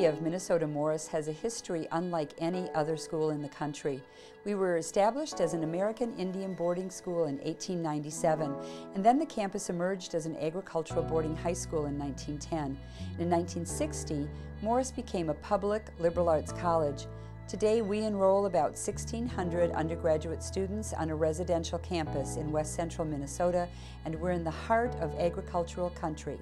of Minnesota Morris has a history unlike any other school in the country. We were established as an American Indian boarding school in 1897, and then the campus emerged as an agricultural boarding high school in 1910. In 1960, Morris became a public liberal arts college. Today we enroll about 1,600 undergraduate students on a residential campus in west central Minnesota, and we're in the heart of agricultural country.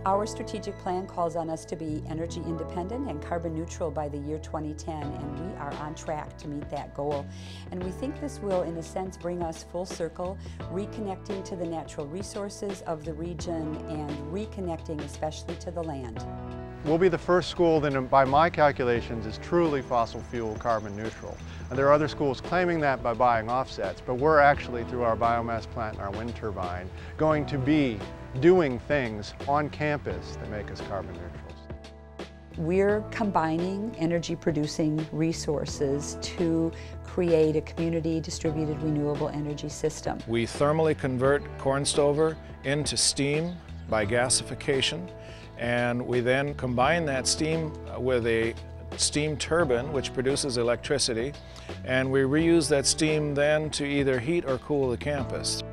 Our strategic plan calls on us to be energy independent and carbon neutral by the year 2010, and we are on track to meet that goal. And we think this will, in a sense, bring us full circle, reconnecting to the natural resources of the region and reconnecting especially to the land. We'll be the first school that, by my calculations, is truly fossil fuel carbon neutral. And there are other schools claiming that by buying offsets, but we're actually, through our biomass plant and our wind turbine, going to be doing things on campus that make us carbon neutral. We're combining energy producing resources to create a community distributed renewable energy system. We thermally convert corn stover into steam by gasification, and we then combine that steam with a steam turbine which produces electricity, and we reuse that steam then to either heat or cool the campus.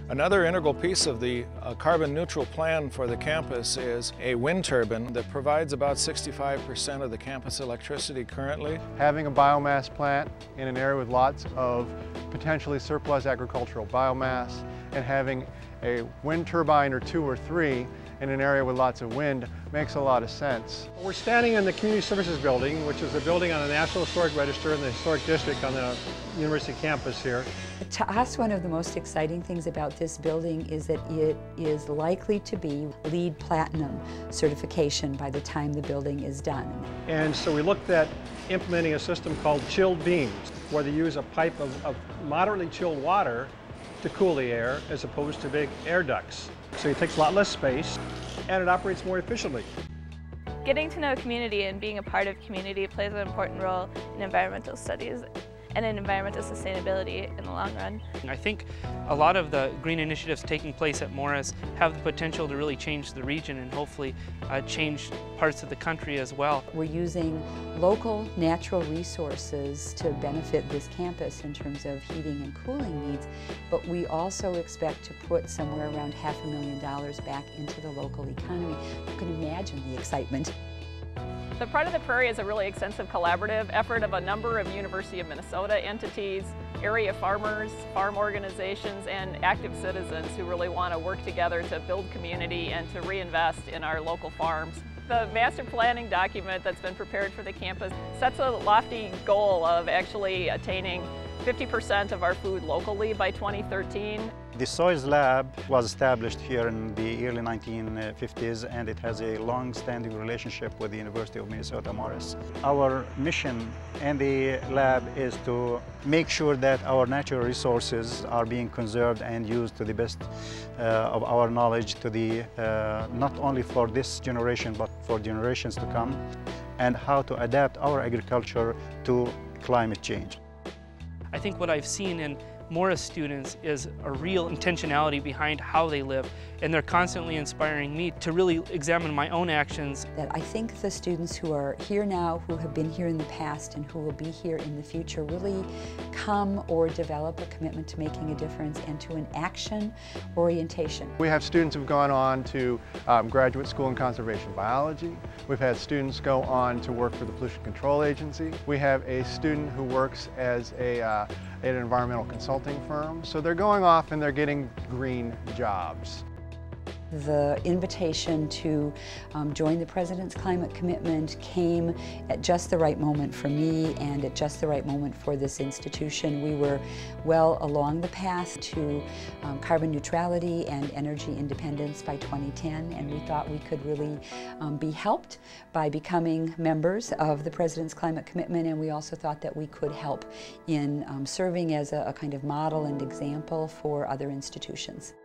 Another integral piece of the carbon neutral plan for the campus is a wind turbine that provides about 65% of the campus electricity currently. Having a biomass plant in an area with lots of potentially surplus agricultural biomass and having a wind turbine or two or three in an area with lots of wind makes a lot of sense. We're standing in the Community Services Building, which is a building on the National Historic Register in the Historic District on the University campus here. To us, one of the most exciting things about this building is that it is likely to be LEED Platinum certification by the time the building is done. And so we looked at implementing a system called chilled beams, where they use a pipe of moderately chilled water to cool the air as opposed to big air ducts. So it takes a lot less space and it operates more efficiently. Getting to know a community and being a part of community plays an important role in environmental studies and in environmental sustainability in the long run. I think a lot of the green initiatives taking place at Morris have the potential to really change the region and hopefully change parts of the country as well. We're using local natural resources to benefit this campus in terms of heating and cooling needs, but we also expect to put somewhere around $500,000 back into the local economy. You can imagine the excitement. The Pride of the Prairie is a really extensive collaborative effort of a number of University of Minnesota entities, area farmers, farm organizations, and active citizens who really want to work together to build community and to reinvest in our local farms. The master planning document that's been prepared for the campus sets a lofty goal of actually attaining 50% of our food locally by 2013. The Soils Lab was established here in the early 1950s, and it has a long-standing relationship with the University of Minnesota Morris. Our mission in the lab is to make sure that our natural resources are being conserved and used to the best of our knowledge, to the not only for this generation but for generations to come, and how to adapt our agriculture to climate change. I think what I've seen in Morris students is a real intentionality behind how they live, and they're constantly inspiring me to really examine my own actions. That I think the students who are here now, who have been here in the past and who will be here in the future really come or develop a commitment to making a difference and to an action orientation. We have students who've gone on to graduate school in conservation biology. We've had students go on to work for the Pollution Control Agency. We have a student who works as an environmental consulting firm. So they're going off and they're getting green jobs. The invitation to join the President's Climate Commitment came at just the right moment for me and at just the right moment for this institution. We were well along the path to carbon neutrality and energy independence by 2010, and we thought we could really be helped by becoming members of the President's Climate Commitment, and we also thought that we could help in serving as a kind of model and example for other institutions.